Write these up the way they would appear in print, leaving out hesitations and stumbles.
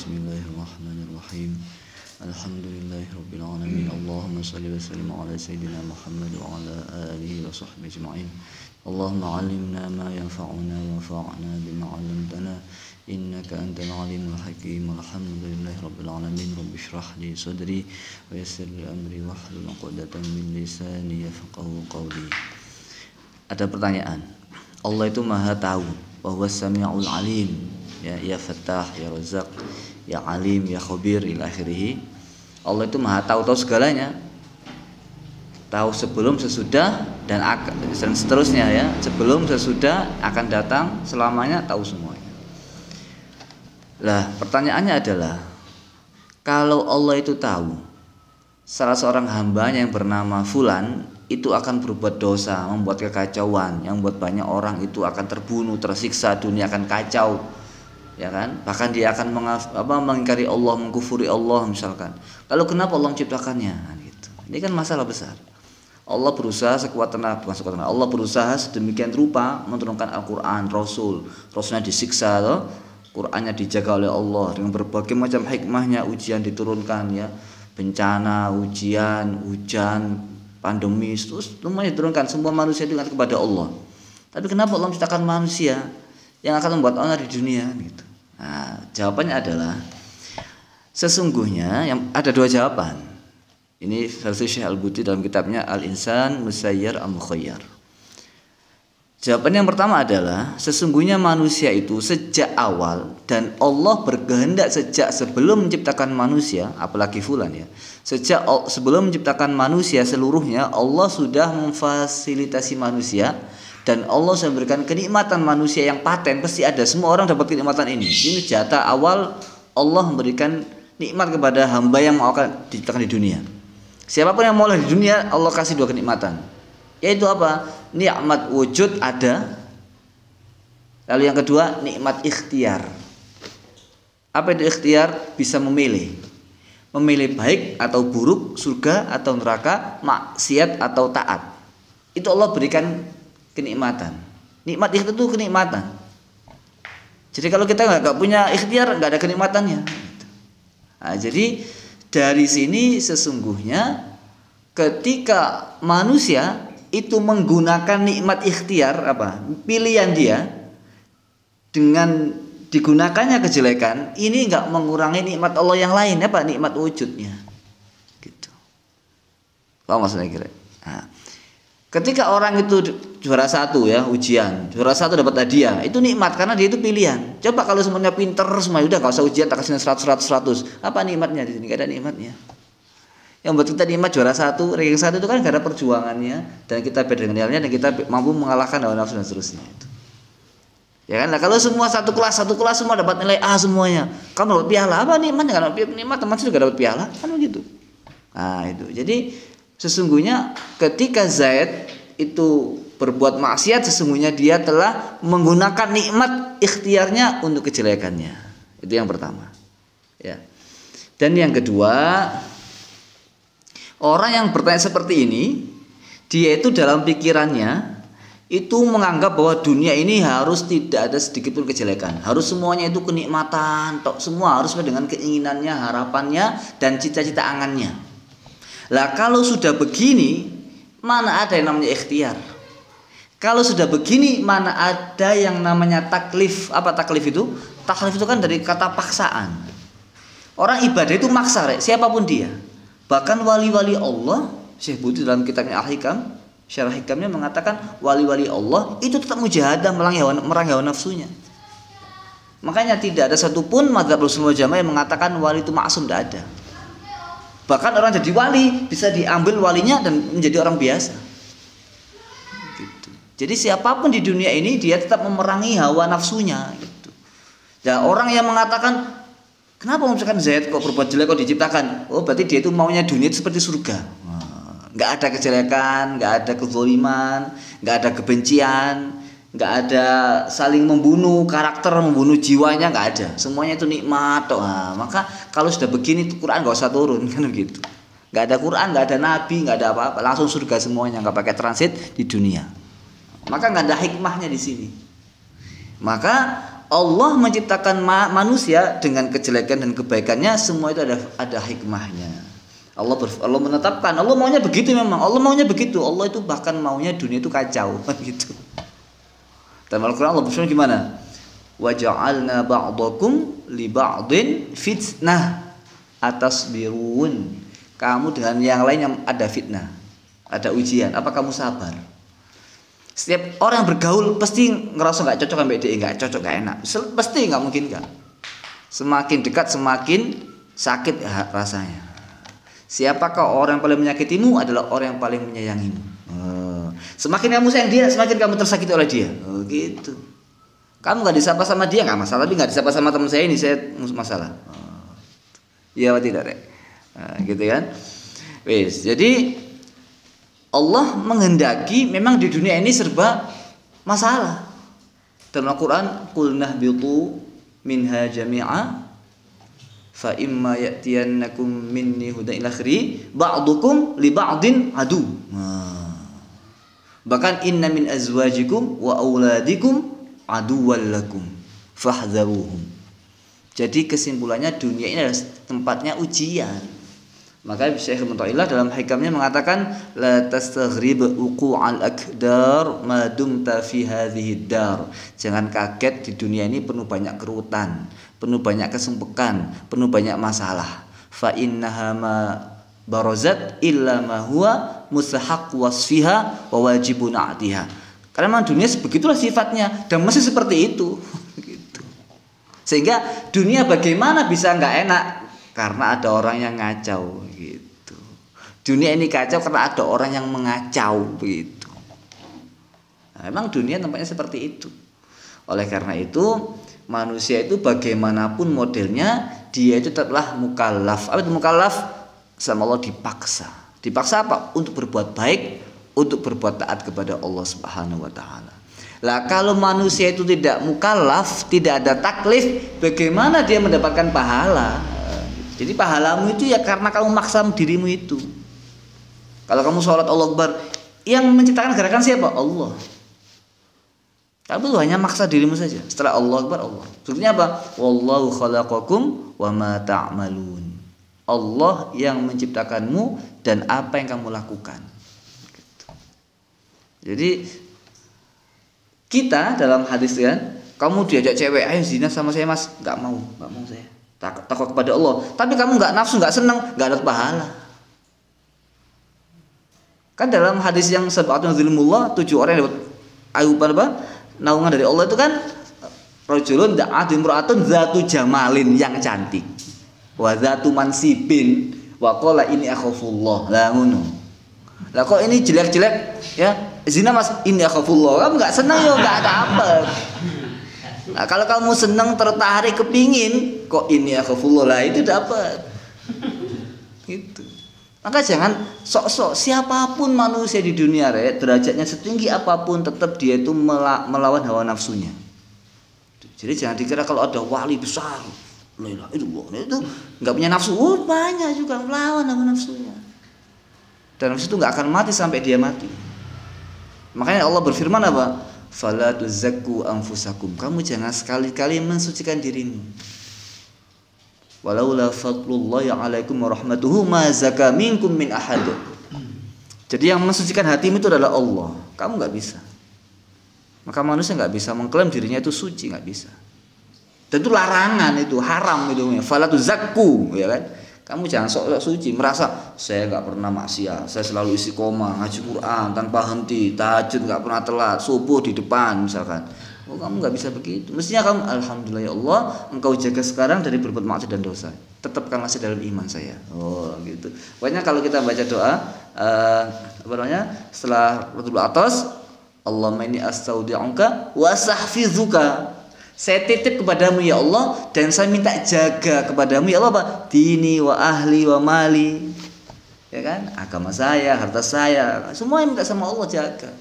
Bismillahirrahmanirrahim. Alhamdulillahirabbil alamin. Allahumma shalli wa sallim ala sayyidina Muhammad wa ala alihi wa sahbihi ajma'in. Allahumma 'allimna ma yanfa'una wanfa'na bima 'allamtana innaka antal alimul hakim. Alhamdulillahirabbil alamin. Rabbi shrah li sadri wa yassir li amri wahlul 'uqdatam min lisani yafqahu qawli. Ada pertanyaan. Allah itu Maha tahu, bahwa Sami'ul Alim. Ya Fattah, ya Razzaq, ya Alim, ya Khabir ila akhirih. Allah itu Maha tahu segalanya. Tahu sebelum, sesudah dan seterusnya ya. Sebelum, sesudah, akan datang, selamanya tahu semuanya. Lah, pertanyaannya adalah kalau Allah itu tahu salah seorang hambanya yang bernama Fulan itu akan berbuat dosa, membuat kekacauan, yang membuat banyak orang itu akan terbunuh, tersiksa, dunia akan kacau, ya kan? Bahkan dia akan mengingkari Allah, mengkufuri Allah misalkan. Lalu kenapa Allah menciptakannya? Gitu. Ini kan masalah besar. Allah berusaha sekuat tenaga, bukan sekuat tenaga. Allah berusaha sedemikian rupa menurunkan Al-Quran, Rasulnya disiksa, loh. Qurannya dijaga oleh Allah dengan berbagai macam hikmahnya, ujian diturunkan ya, bencana, ujian, hujan, pandemi, terus semuanya diturunkan, semua manusia dengan kepada Allah. Tapi kenapa Allah menciptakan manusia yang akan membuat onar di dunia gitu? Nah, jawabannya adalah sesungguhnya yang ada dua jawaban. Ini versi Syekh Al-Buti dalam kitabnya Al-Insan Musayyar am Mukhayyar. Jawaban yang pertama adalah sesungguhnya manusia itu sejak awal, dan Allah berkehendak sejak sebelum menciptakan manusia, apalagi Fulan ya. Sebelum menciptakan manusia seluruhnya, Allah sudah memfasilitasi manusia, dan Allah sudah memberikan kenikmatan manusia yang paten, pasti ada, semua orang dapat kenikmatan ini. Ini jatah awal Allah memberikan nikmat kepada hamba yang mau akan diciptakan di dunia. Siapapun yang mau lahir di dunia, Allah kasih dua kenikmatan. Yaitu apa? Nikmat wujud ada. Lalu yang kedua, nikmat ikhtiar. Apa itu ikhtiar? Bisa memilih. Memilih baik atau buruk, surga atau neraka, maksiat atau taat. Itu Allah berikan kenikmatan. Nikmat itu kenikmatan. Jadi kalau kita nggak punya ikhtiar, nggak ada kenikmatannya. Nah, jadi dari sini sesungguhnya ketika manusia itu menggunakan nikmat ikhtiar, pilihan dia, dengan digunakannya kejelekan, ini enggak mengurangi nikmat Allah yang lain, nikmat wujudnya. Gitu. Paham maksudnya kira? Nah, ketika orang itu juara satu ya, ujian, juara satu dapat hadiah, itu nikmat karena dia itu pilihan. Coba kalau semuanya pinter semua, udah enggak usah ujian, tak kasih 100. Apa nikmatnya di sini? Enggak ada nikmatnya. Yang buat kita nikmat juara satu, ranking satu itu kan karena perjuangannya, dan kita beda dengan yang lainnya, dan kita mampu mengalahkan hawa nafsu dan seterusnya itu. Ya kan? Nah, kalau semua satu kelas semua dapat nilai A semuanya, kamu dapat piala, apa nikmatnya? Kalau nikmat teman juga dapat piala, kan begitu. Nah itu. Jadi sesungguhnya ketika Zaid itu berbuat maksiat, sesungguhnya dia telah menggunakan nikmat ikhtiarnya untuk kejelekannya. Itu yang pertama. Ya. Dan yang kedua, orang yang bertanya seperti ini, dia itu dalam pikirannya itu menganggap bahwa dunia ini harus tidak ada sedikit pun kejelekan, harus semuanya itu kenikmatan, semua harus dengan keinginannya, harapannya, dan cita-cita angannya. Lah kalau sudah begini, mana ada yang namanya ikhtiar? Kalau sudah begini, mana ada yang namanya taklif? Apa taklif itu? Taklif itu kan dari kata paksaan. Orang ibadah itu maksa, siapapun dia. Bahkan wali-wali Allah, Syekh Buti dalam kitabnya Al-Hikam, Syarah Hikamnya mengatakan wali-wali Allah itu tetap mujahadah merangi hawa nafsunya. Makanya tidak ada satupun mazhab Rasulullah Jamaah yang mengatakan wali itu maksum, tidak ada. Bahkan orang jadi wali bisa diambil walinya dan menjadi orang biasa. Gitu. Jadi siapapun di dunia ini dia tetap memerangi hawa nafsunya. Gitu. Dan orang yang mengatakan kenapa misalkan Zaid kok berbuat jelek kok diciptakan? Oh berarti dia itu maunya dunia itu seperti surga. Nggak ada kejelekan, nggak ada kezaliman, nggak ada kebencian, nggak ada saling membunuh karakter, membunuh jiwanya, nggak ada. Semuanya itu nikmat. Nah, maka kalau sudah begini Quran nggak usah turun kan begitu. Nggak ada Quran, nggak ada Nabi, nggak ada apa-apa, langsung surga semuanya, nggak pakai transit di dunia. Maka nggak ada hikmahnya di sini. Maka Allah menciptakan manusia dengan kejelekan dan kebaikannya, semua itu ada hikmahnya. Allah menetapkan, Allah maunya begitu memang. Allah maunya begitu. Allah itu bahkan maunya dunia itu kacau gitu. Dalam Al-Qur'an Allah berfirman gimana? Wa ja'alna ba'dakum li ba'din fitnah atasbirun. Kamu dengan yang lain yang ada fitnah, ada ujian. Apa kamu sabar? Setiap orang yang bergaul pasti ngerasa nggak cocok sama dia, nggak cocok, nggak enak. Pasti nggak mungkin kan? Semakin dekat semakin sakit rasanya. Siapakah orang yang paling menyakitimu adalah orang yang paling menyayangimu. Semakin kamu sayang dia, semakin kamu tersakiti oleh dia. Gitu. Kamu nggak disapa sama dia nggak masalah, tapi nggak disapa sama teman saya ini saya masalah. Iya atau tidak, Rek? Gitu kan? Wis. Jadi Allah menghendaki memang di dunia ini serba masalah. Dalam Al-Qur'an, "Qul nahbitu minha jami'a fa imma ya'tiyannakum minni hudan ila akhiri ba'dukum li ba'din adu." Bahkan inna min azwajikum wa auladikum aduwwal lakum fahdharuhum. Jadi kesimpulannya dunia ini adalah tempatnya ujian. Maka Syekh Ibnu Athaillah dalam hikamnya mengatakan la tastaghrib uqu'al akdar ma dumta fi hadhihi dar. Jangan kaget di dunia ini penuh banyak kerutan, penuh banyak kesempekan, penuh banyak masalah. Fa innaha ma barazat illa ma huwa mustahaq wasfiha wa wajibun atiha. Karena memang dunia begitulah sifatnya dan masih seperti itu. Gitu. Sehingga dunia bagaimana bisa enggak enak? Karena ada orang yang ngacau gitu. Dunia ini kacau karena ada orang yang mengacau begitu. Nah, memang dunia tempatnya seperti itu. Oleh karena itu manusia itu bagaimanapun modelnya dia itu tetaplah mukallaf. Apa itu mukallaf? Sama Allah dipaksa. Dipaksa apa? Untuk berbuat baik, untuk berbuat taat kepada Allah Subhanahu wa taala. Lah kalau manusia itu tidak mukallaf, tidak ada taklif, bagaimana dia mendapatkan pahala? Jadi pahalamu itu ya karena kamu maksa dirimu itu. Kalau kamu sholat Allah Akbar, yang menciptakan gerakan siapa? Allah. Kamu hanya maksa dirimu saja. Setelah Allah Akbar, Allah. Maksudnya apa? Wallahu khalaqakum wa ma ta'malun. Allah yang menciptakanmu dan apa yang kamu lakukan. Jadi kita dalam hadis kan, kamu diajak cewek, ayo zina sama saya mas, nggak mau saya. Takut kepada Allah, tapi kamu nggak nafsu, nggak senang, nggak ada pahala. Kan dalam hadis yang sab'atun dzilmullah, 7 orang yang dapat apa? Naungan dari Allah itu kan rajulun da'at imra'atun zatu jamalin, yang cantik, wa zatu mansibin, wa qala ini akhafullah. Lah ngono. Lah kok ini jelek-jelek ya? Zina mas, ini akhafullah. Kamu nggak senang ya, nggak ada apa. Nah, kalau kamu senang, tertarik, kepingin, kok ini akhafullah, lah itu dapat. Gitu. Maka jangan sok-sok, siapapun manusia di dunia, derajatnya setinggi apapun, tetap dia itu melawan hawa nafsunya. Jadi jangan dikira kalau ada wali besar, la ilaha illallah, itu nggak punya nafsu. Banyak juga melawan hawa nafsunya. Dan nafsu itu nggak akan mati sampai dia mati. Makanya Allah berfirman apa? Fala tuzakku anfusakum. Kamu jangan sekali-kali mensucikan dirimu. Walaula fadlullahi 'alaikum wa rahmatuhu ma zaka minkum min ahad. Jadi yang mensucikan hatimu itu adalah Allah. Kamu nggak bisa. Maka manusia nggak bisa mengklaim dirinya itu suci, nggak bisa. Dan itu larangan, itu haram itu. Fala tuzakku, ya kan? Kamu jangan sok-sok suci, merasa saya nggak pernah maksiat, saya selalu istiqomah, ngaji Quran tanpa henti, tahajud nggak pernah telat, subuh di depan misalkan. Oh, kamu nggak bisa begitu. Mestinya kamu alhamdulillah ya Allah, engkau jaga sekarang dari berbuat maksiat dan dosa. Tetapkan masih dalam iman saya. Oh, gitu. Pokoknya kalau kita baca doa, apa namanya? Setelah Ratul Atas, Allahumma inni astaudi'uka wa astahfizuka. Saya titip kepadamu ya Allah dan saya minta jaga kepadamu ya Allah apa? Dini wa ahli wa mali. Ya kan? Agama saya, harta saya, semua yang minta sama Allah jaga.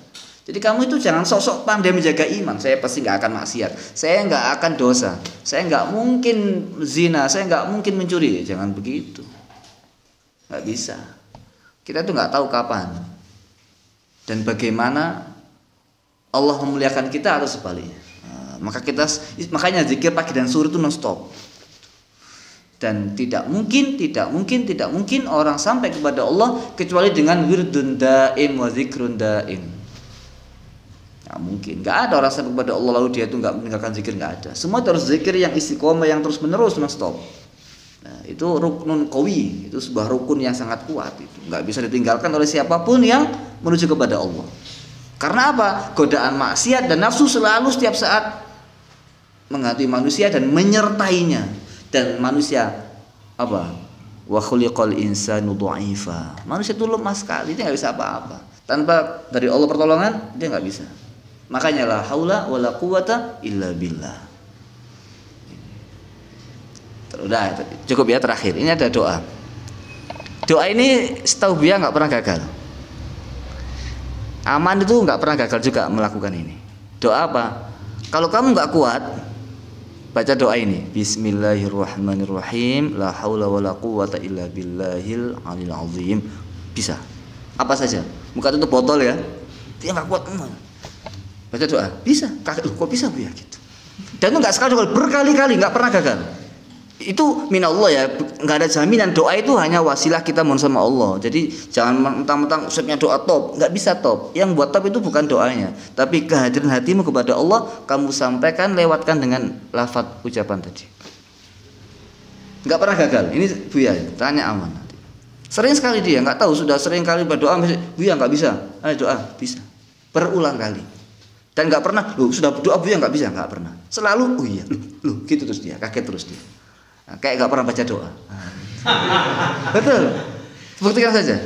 Jadi kamu itu jangan sok-sok pandai menjaga iman. Saya pasti nggak akan maksiat. Saya nggak akan dosa. Saya nggak mungkin zina. Saya nggak mungkin mencuri. Jangan begitu. Nggak bisa. Kita tuh nggak tahu kapan dan bagaimana Allah memuliakan kita atau sebaliknya. Makanya zikir pagi dan sore itu non-stop. Dan tidak mungkin orang sampai kepada Allah kecuali dengan wirdun daim wa zikrun daim. Nggak mungkin. Nggak ada orang sampai kepada Allah lalu dia itu nggak meninggalkan zikir, nggak ada. Semua terus zikir yang istiqomah, yang terus menerus non-stop. Nah, itu ruknun qawi, itu sebuah rukun yang sangat kuat, itu nggak bisa ditinggalkan oleh siapapun yang menuju kepada Allah. Karena apa? Godaan maksiat dan nafsu selalu setiap saat menghantui manusia dan menyertainya. Dan manusia apa? Wa khuliqal insanu dha'ifa. Manusia itu lemah sekali, dia nggak bisa apa-apa. Tanpa dari Allah pertolongan dia nggak bisa. Makanya la haula wala quwata illa billah. Udah cukup ya, terakhir ini ada doa. Doa ini setahu Buya nggak pernah gagal. Aman itu nggak pernah gagal juga melakukan ini. Doa apa? Kalau kamu nggak kuat, baca doa ini. Bismillahirrahmanirrahim. La haula wala quwata illa billahil alil azim. Bisa. Apa saja. Buka tutup botol ya. Dia nggak kuat. Baca doa. Bisa. Kok bisa Buya gitu. Dan itu nggak sekali, berkali-kali, nggak pernah gagal. Itu minallah ya, nggak ada jaminan. Doa itu hanya wasilah kita mohon sama Allah. Jadi jangan mentang-mentang usapnya doa top, nggak bisa top. Yang buat top itu bukan doanya, tapi kehadiran hatimu kepada Allah kamu sampaikan, lewatkan dengan lafaz ucapan tadi. Nggak pernah gagal. Ini Buya tanya aman nanti. Sering sekali dia nggak tahu, sudah sering kali berdoa, Buya nggak bisa. Ayo doa bisa. Berulang kali. Dan nggak pernah, sudah berdoa Buya nggak bisa, nggak pernah. Selalu, iya, gitu terus dia, kaget terus dia. Nah, kayak gak pernah baca doa. Betul. Buktikan saja.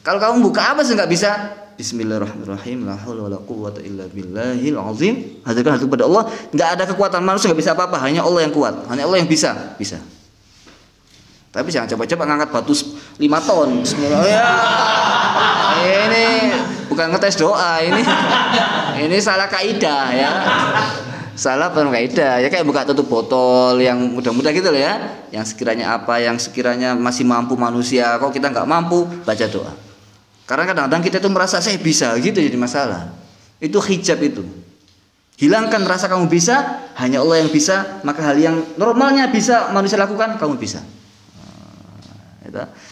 Kalau kamu buka apa sih nggak bisa? Bismillahirrahmanirrahim. La haula wala quwwata illa billahil azim. Hadirkan hati kepada Allah. Nggak ada kekuatan manusia, nggak bisa apa-apa. Hanya Allah yang kuat. Hanya Allah yang bisa. Bisa. Tapi jangan coba-coba ngangkat batu 5 ton. Bismillahirrahmanirrahim. Ini bukan ngetes doa. Ini salah kaidah ya. Salah kaidah ya, kayak buka tutup botol yang mudah-mudah gitu loh ya, yang sekiranya masih mampu manusia, kok kita nggak mampu, baca doa. Karena kadang-kadang kita itu merasa saya bisa gitu, jadi masalah. Itu hijab itu. Hilangkan rasa kamu bisa, hanya Allah yang bisa, maka hal yang normalnya bisa manusia lakukan kamu bisa.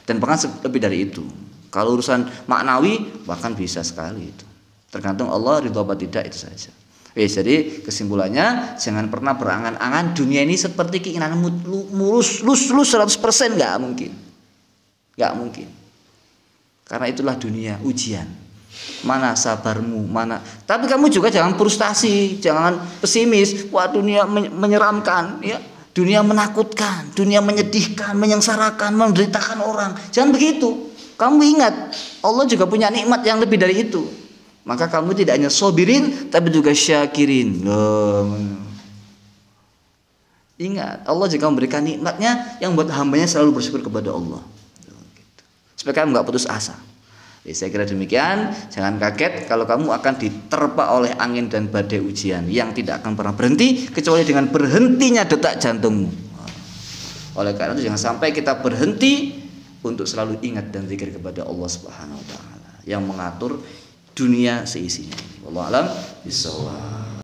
Dan bahkan lebih dari itu. Kalau urusan maknawi bahkan bisa sekali itu. Tergantung Allah ridho apa tidak, itu saja. Jadi kesimpulannya, jangan pernah berangan-angan dunia ini seperti keinginanmu mulus 100%, nggak mungkin. Nggak mungkin. Karena itulah dunia ujian. Mana sabarmu, mana. Tapi kamu juga jangan frustasi, jangan pesimis. Wah, dunia menyeramkan, ya. Dunia menakutkan, dunia menyedihkan, menyengsarakan, menderitakan orang. Jangan begitu. Kamu ingat, Allah juga punya nikmat yang lebih dari itu. Maka kamu tidak hanya sobirin, tapi juga syakirin. Ingat, Allah juga memberikan nikmatnya yang buat hambanya selalu bersyukur kepada Allah. Supaya kamu nggak putus asa. Jadi saya kira demikian. Jangan kaget kalau kamu akan diterpa oleh angin dan badai ujian yang tidak akan pernah berhenti kecuali dengan berhentinya detak jantungmu. Oleh karena itu jangan sampai kita berhenti untuk selalu ingat dan zikir kepada Allah Subhanahu Wa Taala yang mengatur dunia seisinya. Wallahu a'lam bishawab.